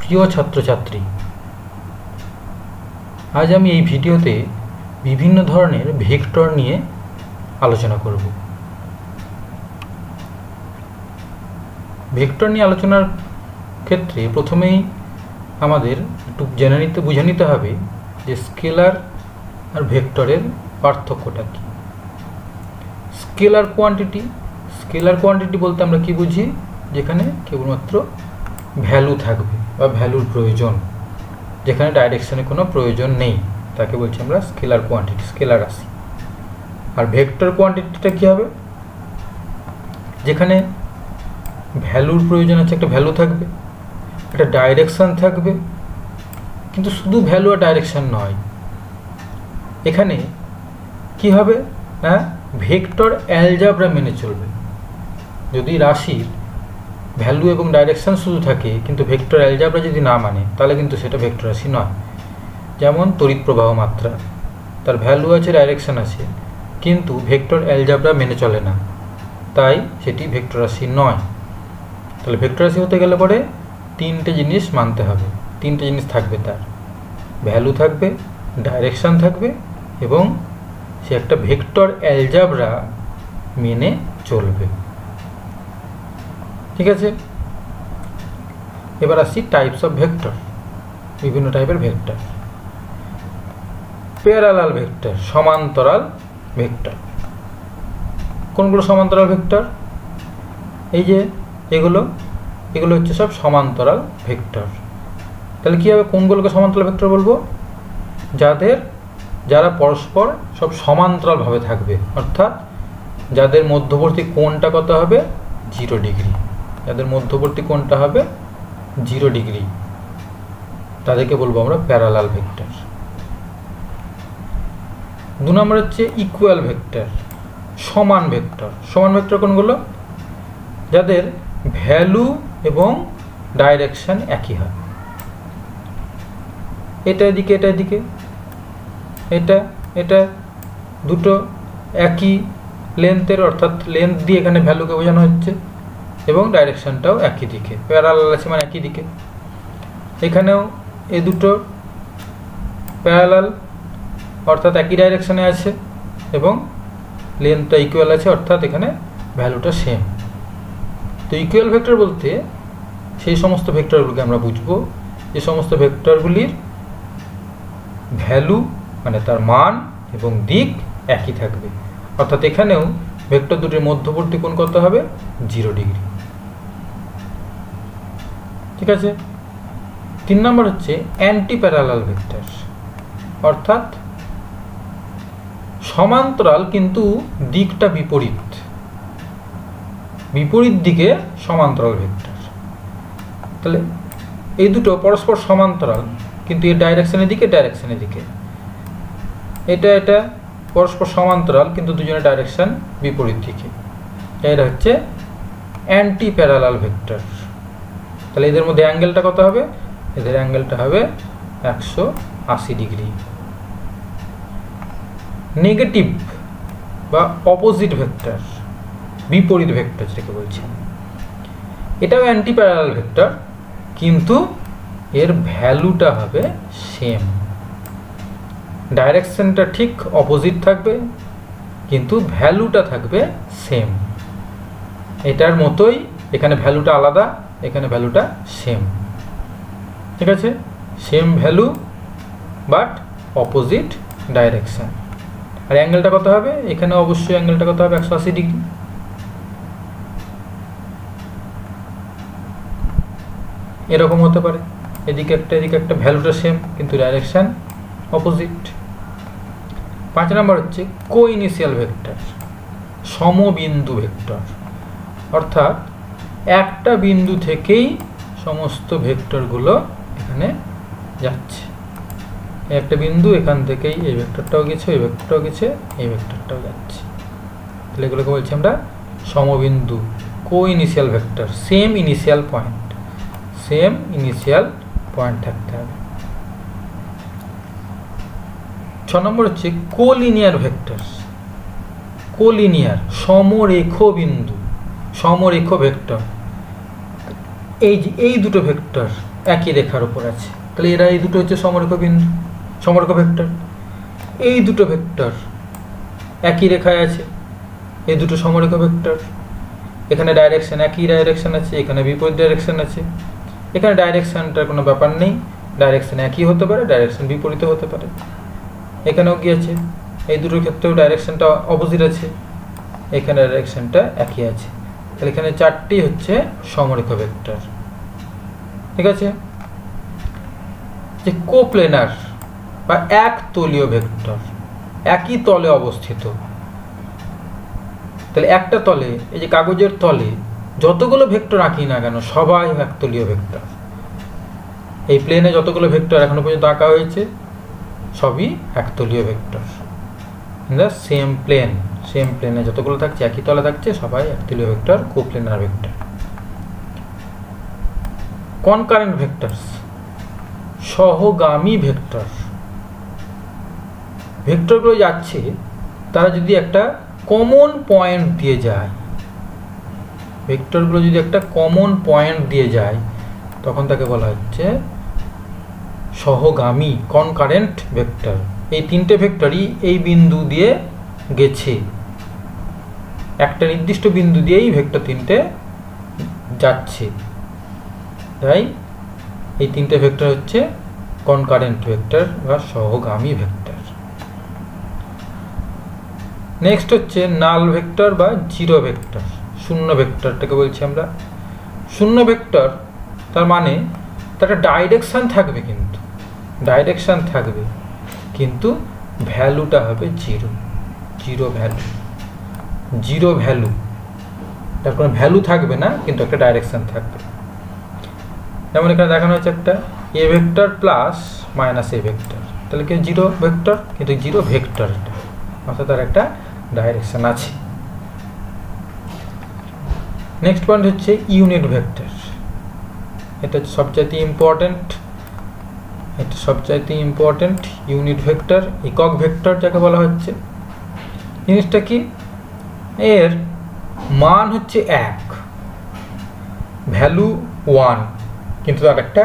প্রিয় ছাত্রছাত্রী, আজ আমি এই ভিডিওতে বিভিন্ন ধরনের ভেক্টর নিয়ে আলোচনা করব। ভেক্টর নিয়ে আলোচনার ক্ষেত্রে প্রথমেই আমাদের একটু বুঝে নিতে হবে যে স্কেলার আর ভেক্টরের পার্থক্যটা কী। স্কেলার কোয়ান্টিটি বলতে আমরা কি বুঝি? যেখানে কেবলমাত্র ভ্যালু থাকবে বা ভ্যালুর প্রয়োজন, যেখানে ডাইরেকশনে কোনো প্রয়োজন নেই, তাকে বলছি আমরা স্কেলার কোয়ান্টিটি, স্কেলার রাশি। আর ভেক্টর কোয়ান্টিটিটা কী হবে? যেখানে ভ্যালুর প্রয়োজন আছে, একটা ভ্যালু থাকবে, একটা ডাইরেকশান থাকবে, কিন্তু শুধু ভ্যালু আর ডাইরেকশান নয়, এখানে কি হবে না ভেক্টর অ্যালজাবরা মেনে চলবে। যদি রাশির ভ্যালু এবং ডাইরেকশান শুধু থাকে কিন্তু ভেক্টর অ্যালজাবরা যদি না মানে, তাহলে কিন্তু সেটা ভেক্টর রাশি নয়। যেমন তড়িৎ প্রবাহ মাত্রা, তার ভ্যালু আছে, ডাইরেকশান আছে, কিন্তু ভেক্টর অ্যালজাবরা মেনে চলে না, তাই সেটি ভেক্টর রাশি নয়। তাহলে ভেক্টর রাশি হতে গেলে পরে তিনটে জিনিস মানতে হবে, তিনটে জিনিস থাকবে, তার ভ্যালু থাকবে, ডাইরেকশান থাকবে এবং সে একটা ভেক্টর অ্যালজাবরা মেনে চলবে। ঠিক আছে, এবার আসছি টাইপস অফ ভেক্টর, বিভিন্ন টাইপের ভেক্টর। প্যারালাল ভেক্টর, সমান্তরাল ভেক্টর। কোনগুলো সমান্তরাল ভেক্টর? এই যে এগুলো হচ্ছে সব সমান্তরাল ভেক্টর। তাহলে কী হবে, কোনগুলোকে সমান্তরাল ভেক্টর বলবো? যারা পরস্পর সব সমান্তরালভাবে থাকবে, অর্থাৎ যাদের মধ্যবর্তী কোণটা কত হবে? 0 ডিগ্রি। যাদের মধ্যবর্তী কোণটা হবে 0 ডিগ্রি, তাদেরকে বলবো আমরা প্যারালাল ভেক্টর। 2 নম্বর হচ্ছে ইকুয়াল ভেক্টর, সমান ভেক্টর। সমান ভেক্টর কোনগুলো? যাদের ভ্যালু এবং ডাইরেকশন একই হয়, এটা এদিকে, এটা এদিকে, এটা দুটো একই লেন্থের, অর্থাৎ লেন্থ দিয়ে এখানে ভ্যালুকে বোঝানো হচ্ছে, এবং ডাইরেকশনটাও একই দিকে, প্যারালাল আছে মানে একই দিকে। এখানেও এই দুটো প্যারালাল, অর্থাৎ একই ডাইরেকশনে আছে, এবং লেন্থটা ইকুয়াল আছে, অর্থাৎ এখানে ভ্যালুটা সেম। তো ইকুয়াল ভেক্টর বলতে সেই সমস্ত ভেক্টরগুলোকে আমরা বুঝবো যে সমস্ত ভেক্টরগুলির ভ্যালু মানে তার মান এবং দিক একই থাকবে, অর্থাৎ এখানেও ভেক্টর দুটির মধ্যবর্তী কোণ কত হবে? 0 ডিগ্রি। ঠিক আছে। 3 নম্বর হচ্ছে অ্যান্টি প্যারালাল ভেক্টর, অর্থাৎ সমান্তরাল কিন্তু দিকটা বিপরীত দিকে সমান্তরাল ভেক্টর। তাহলে এই দুটো পরস্পর সমান্তরাল কিন্তু এর ডাইরেকশনের দিকে, এটা পরস্পর সমান্তরাল কিন্তু দুজনের ডাইরেকশন বিপরীত দিকে, এটা হচ্ছে অ্যান্টি প্যারালাল ভেক্টর। তাহলে এদের মধ্যে অ্যাঙ্গেলটা কত হবে? এদের অ্যাঙ্গেলটা হবে 180 ডিগ্রি। নেগেটিভ বা অপোজিট ভেক্টর, বিপরীত ভেক্টর যেটাকে বলছি, এটাও অ্যান্টি প্যারালাল ভেক্টর, কিন্তু এর ভ্যালুটা হবে সেম। ডাইরেকশনটা ঠিক অপোজিট থাকবে কিন্তু ভ্যালুটা থাকবে সেম। এটার মতোই এখানে ভ্যালুটা আলাদা, এখানে ভ্যালুটা সেম। ঠিক আছে, same value but opposite direction. আর অ্যাঙ্গেলটা কত হবে? এখানে অবশ্যই অ্যাঙ্গেলটা কত হবে? 180 ডিগ্রি। এরকম হতে পারে, এদিকে একটা ভ্যালুটা সেম কিন্তু ডাইরেকশন অপোজিট। 5 নম্বর হচ্ছে কোইনিশিয়াল ভেক্টর, সমবিন্দু ভেক্টর, অর্থাৎ একটা বিন্দু থেকেই সমস্ত ভেক্টরগুলো এখানে যাচ্ছে। একটা বিন্দু, এখান থেকেই এই ভেক্টরটাও গেছে, এই ভেক্টরটাও গেছে, এই ভেক্টরটাও যাচ্ছে। তাহলে এগুলোকে বলছি আমরা সমবিন্দু, কোইনিশিয়াল ভেক্টর, সেম ইনিশিয়াল পয়েন্ট থাকতে হবে। 6 নম্বর হচ্ছে কোলিনিয়ার ভেক্টর, সমরেখ বিন্দু, সমরেখ ভেক্টর। এই দুটো ভেক্টর একই রেখার উপর আছে, তাহলে এরা এই দুটো হচ্ছে সমরেখ বিন্দু, সমরেখ ভেক্টর। এই দুটো ভেক্টর একই রেখায় আছে, এই দুটো সমরেখ ভেক্টর। এখানে ডাইরেকশন একই ডাইরেকশন আছে, এখানে বিপরীত ডাইরেকশন আছে। এখানে ডাইরেকশনটার কোনো ব্যাপার নেই, ডাইরেকশন একই হতে পারে, ডাইরেকশন বিপরীত হতে পারে। এখানেও কি আছে, এই দুটোর ক্ষেত্রেও ডাইরেকশনটা অপোজিট আছে, এখানে ডাইরেকশনটা একই আছে। তাহলে এখানে চারটি হচ্ছে সমরেখ ভেক্টর। ঠিক আছে, যে কোপ্লেনার বা এক তলীয় ভেক্টর, একই তলে অবস্থিত। তাহলে একটা তলে, এই যে কাগজের তলে যতগুলো ভেক্টর আঁকি না কেন সবাই একতলীয় ভেক্টর। এই প্লেনে যতগুলো ভেক্টর এখনো পর্যন্ত আঁকা হয়েছে সবই একতলীয় vector. In the same plane, same প্লেনে যতগুলো থাকছে একই তলে থাকছে সবাই একতলীয় vector, coplanar vector. Concurrent vectors, সহগামী ভেক্টর। ভেক্টরগুলো যাচ্ছে তারা যদি একটা কমন পয়েন্ট দিয়ে যায়, ভেক্টরগুলো যদি একটা কমন পয়েন্ট দিয়ে যায় তখন তাকে বলা হচ্ছে সহগামী, কনকারেন্ট ভেক্টর। এই তিনটে ভেক্টরই এই বিন্দু দিয়ে গেছে, একটা নির্দিষ্ট বিন্দু দিয়েই ভেক্টর তিনটে যাচ্ছে, তাই এই তিনটে ভেক্টর হচ্ছে কনকারেন্ট ভেক্টর বা সহগামী ভেক্টর। নেক্সট হচ্ছে নাল ভেক্টর বা জিরো ভেক্টর, শূন্য ভেক্টরটাকে বলছি আমরা। শূন্য ভেক্টর তার মানে তার একটা ডাইরেকশান থাকবে, কিন্তু ডাইরেকশান থাকবে কিন্তু ভ্যালুটা হবে zero, zero value, zero value. তার কোনো ভ্যালু থাকবে না কিন্তু একটা ডাইরেকশান থাকবে। যেমন এখানে দেখানো হচ্ছে একটা এ ভেক্টর প্লাস মাইনাস এ ভেক্টর, তাহলে কি জিরো ভেক্টর, কিন্তু জিরো ভেক্টর এটা, অর্থাৎ তার একটা ডাইরেকশন আছে। নেক্সট পয়েন্ট হচ্ছে ইউনিট ভেক্টর। এটা সবচাইতে ইম্পর্টেন্ট, এটা সবচাইতে ইম্পর্টেন্ট ইউনিট ভেক্টর, একক ভেক্টর যাকে বলা হচ্ছে। জিনিসটা কি, এর মান হচ্ছে 1, ভ্যালু 1, কিন্তু তার একটা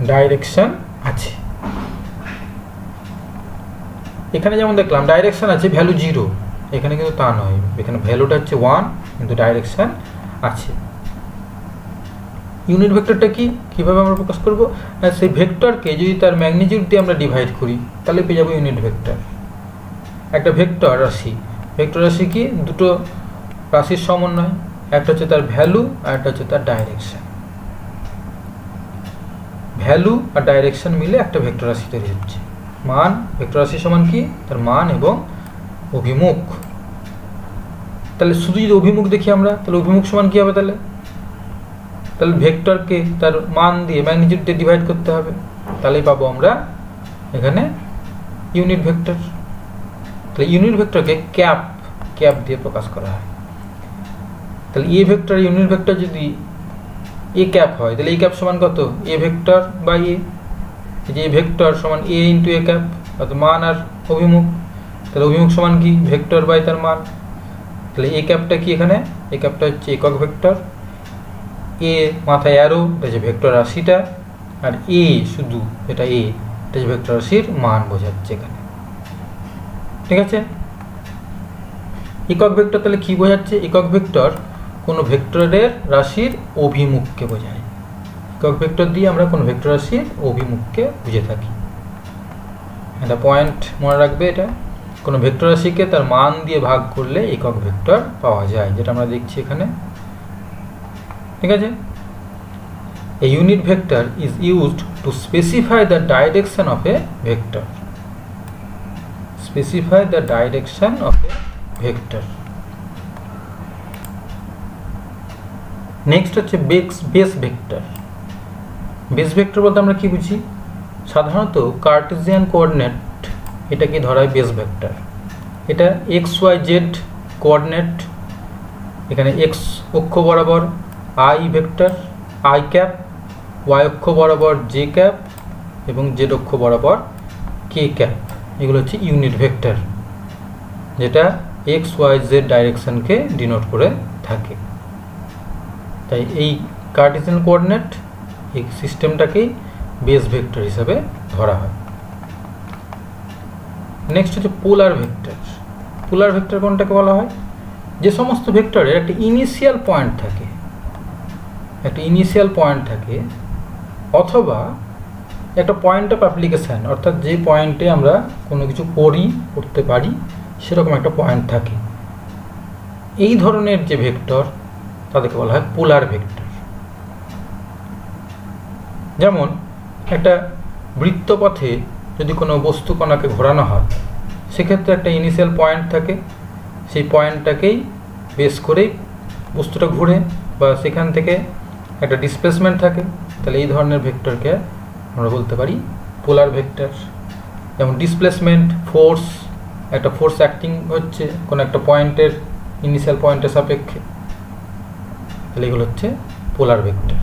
ডাইরেকশন আছে। এখানে যেমন দেখলাম ডাইরেকশন আছে, ভ্যালু 0, এখানে কিন্তু তা নয়, এখানে ভ্যালুটা হচ্ছে 1 কিন্তু ডাইরেকশন আছে। ইউনিট ভেক্টরটা কি, কিভাবে আমরা প্রকাশ করব, সেই ভেক্টরকে যদি তার ম্যাগনিটিউড দিয়ে আমরা ডিভাইড করি তাহলে পেয়ে যাবো ইউনিট ভেক্টর। একটা ভেক্টর রাশি, ভেক্টর রাশি কি, দুটো রাশির সমন্বয়, একটা হচ্ছে তার ভ্যালু আর একটা হচ্ছে তার ডাইরেকশন। ভ্যালু আর ডাইরেকশন মিলে একটা ভেক্টর রাশি তৈরি হচ্ছে। মান, ভেক্টর রাশি সমান কি, তার মান এবং অভিমুখ। তাহলে শুধু যদি অভিমুখ দেখি আমরা, তাহলে অভিমুখ সমান কি হবে, তাহলে তাহলে ভেক্টরকে তার মান দিয়ে ম্যাগনিটিউড দিয়ে ডিভাইড করতে হবে, তাহলেই পাবো আমরা এখানে ইউনিট ভেক্টর। তাহলে ইউনিট ভেক্টরকে ক্যাপ, ক্যাপ দিয়ে প্রকাশ করা হয়। তাহলে এ ভেক্টর ইউনিট ভেক্টর যদি এ ক্যাপ হয় তাহলে এ ক্যাপ সমান কত, এ ভেক্টর বাই এ, যে এ ভেক্টর সমান এ ইন্টু এ ক্যাপ, অর্থাৎ মান আর অভিমুখ। তাহলে অভিমুখ সমান কি, ভেক্টর বাই তার মান। তাহলে এ ক্যাপটা কি, এখানে এ ক্যাপটা হচ্ছে একক ভেক্টর, এ মাথায় অ্যারো, এটা যে ভেক্টর রাশিটা, আর এ শুধু এটা এ, এটা যে ভেক্টর রাশির মান বোঝাচ্ছে এখানে। ঠিক আছে, একক ভেক্টর তাহলে কি বোঝাচ্ছে, একক ভেক্টর কোনো ভেক্টরের রাশির অভিমুখকে বোঝায়। একক ভেক্টর দিয়ে আমরা কোনো ভেক্টর রাশির অভিমুখকে বুঝে থাকি। একটা পয়েন্ট মনে রাখবে, এটা কোনো ভেক্টর রাশিকে তার মান দিয়ে ভাগ করলে একক ভেক্টর পাওয়া যায়, যেটা আমরা দেখছি এখানে। ঠিক আছে, a unit vector is used to specify the direction of a vector, specify the direction of a vector. Next হচ্ছে বেস ভেক্টর। বেস ভেক্টর বলতে আমরা কি বুঝি, সাধারণত কার্টেসিয়ান কোঅর্ডিনেট এটাকে ধরা হয় বেস ভেক্টর। এটা এক্স ওয়াই জেড কোঅর্ডিনেট, এখানে এক্স অক্ষ বরাবর i vector i cap, y অক্ষ বরাবর জে ক্যাপ এবং জেড অক্ষ বরাবর কে ক্যাপ, এগুলো হচ্ছে ইউনিট ভেক্টর, যেটা এক্স ওয়াই জেড ডাইরেকশনকে ডিনোট করে থাকে। তাই এই কার্টেসিয়ান কোঅর্ডিনেট এই সিস্টেমটাকেই বেস ভেক্টর হিসাবে ধরা হয়। নেক্সট হচ্ছে পোলার ভেক্টর। পোলার ভেক্টর কোনটাকে বলা হয়? যে সমস্ত ভেক্টরের একটা ইনিশিয়াল পয়েন্ট থাকে, অথবা একটা পয়েন্ট অফ অ্যাপ্লিকেশান, অর্থাৎ যে পয়েন্টে আমরা কোনো কিছু করতে পারি সেরকম একটা পয়েন্ট থাকে, এই ধরনের যে ভেক্টর তাদেরকে বলা হয় পোলার ভেক্টর। যেমন একটা বৃত্তপথে যদি কোনো বস্তু কণাকে ঘোরানো হয়, সেক্ষেত্রে একটা ইনিশিয়াল পয়েন্ট থাকে, সেই পয়েন্টটাকেই বেস করেই বস্তুটা ঘুরে, বা সেখান থেকে একটা ডিসপ্লেসমেন্ট থাকে। তাহলে এই ধরনের ভেক্টরকে আমরা বলতে পারি পোলার ভেক্টর। যেমন ডিসপ্লেসমেন্ট, ফোর্স, একটা ফোর্স অ্যাক্টিং হচ্ছে কোনো একটা পয়েন্টের ইনিশিয়াল পয়েন্টের সাপেক্ষে, তাহলে এগুলো হচ্ছে পোলার ভেক্টর।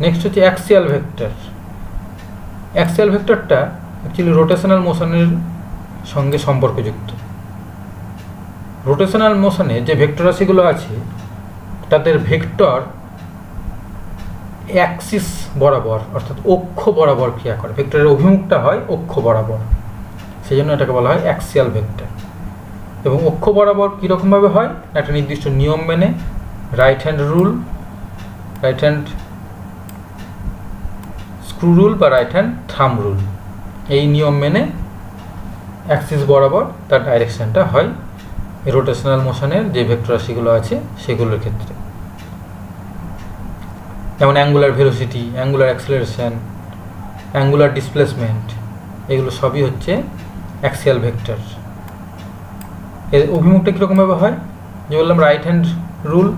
নেক্সট হচ্ছে অ্যাক্সিয়াল ভেক্টর। অ্যাক্সিয়াল ভেক্টরটা অ্যাকচুয়ালি রোটেশনাল মোশনের সঙ্গে সম্পর্কযুক্ত। রোটেশনাল মোশনে যে ভেক্টর রাশিগুলো আছে তাদের ভেক্টর অ্যাক্সিস বরাবর, অর্থাৎ অক্ষ বরাবর ক্রিয়া করে। ভেক্টরের অভিমুখটা হয় অক্ষ বরাবর, সেই জন্য এটাকে বলা হয় অ্যাক্সিয়াল ভেক্টর। এবং অক্ষ বরাবর কীরকমভাবে হয়? একটা নির্দিষ্ট নিয়ম মেনে, রাইট হ্যান্ড স্ক্রু রুল বা রাইট হ্যান্ড থাম্ব রুল, এই নিয়ম মেনে অ্যাক্সিস বরাবর তার ডাইরেকশানটা হয় রোটেশনাল মোশনের যে ভেক্টর রাশিগুলো আছে সেগুলোর ক্ষেত্রে। যেমন angular velocity, angular acceleration, angular displacement, এগুলো সবই হচ্ছে অ্যাক্সিয়াল ভেক্টর। এর অভিমুখটা কীরকমভাবে হয়? যে বললাম right hand rule,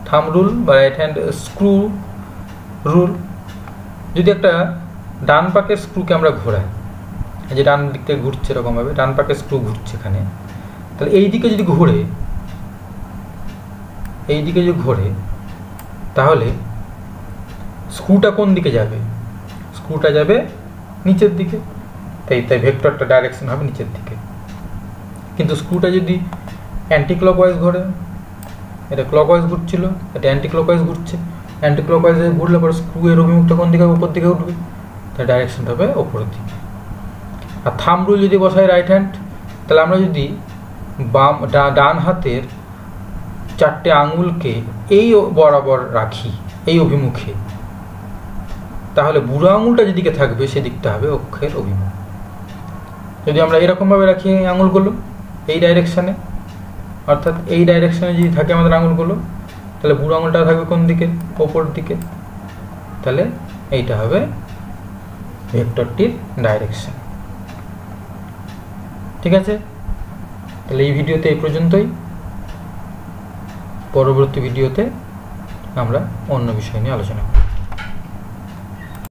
thumb rule বা রাইট হ্যান্ড স্ক্রু রুল। যদি একটা ডান পাকের স্ক্রুকে আমরা ঘোরাই, যে ডান দিক থেকে ঘুরছে এরকমভাবে, ডান পাকের স্ক্রু ঘুরছে এখানে, তাহলে এই দিকে যদি ঘোরে তাহলে স্ক্রুটা কোন দিকে যাবে? স্ক্রুটা যাবে নিচের দিকে, তাই ভেক্টরটা ডাইরেকশন হবে নিচের দিকে। কিন্তু স্ক্রুটা যদি অ্যান্টি ক্লকওয়াইজ ঘোরে, এটা ক্লকওয়াইজ ঘুরছিল, এটা অ্যান্টি ক্লকওয়াইজ ঘুরছে, অ্যান্টি ক্লকওয়াইজে ঘুরলে পরে স্ক্রু এর অভিমুখটা কোন দিকে? উপর দিকে উঠবে, তার ডাইরেকশনটা হবে ওপরের দিকে। আর থাম্ব রুল যদি বসাই রাইট হ্যান্ড, তাহলে আমরা যদি ডান হাতের 4টে আঙুলকে এই বরাবর রাখি, এই অভিমুখে, তাহলে বুড়ো আঙুলটা যেদিকে থাকবে সেদিকটা হবে অক্ষের অভিমুখ। যদি আমরা এরকমভাবে রাখি আঙুলগুলো এই ডাইরেকশানে, অর্থাৎ এই ডাইরেকশানে যদি থাকে আমাদের আঙুলগুলো, তাহলে বুড়ো আঙুলটা থাকবে কোন দিকে? ওপর দিকে। তাহলে এইটা হবে ভেক্টরটির ডাইরেকশন। ঠিক আছে, তাহলে এই ভিডিওতে এই পর্যন্তই। পরবর্তী ভিডিওতে আমরা অন্য বিষয় নিয়ে আলোচনা করব।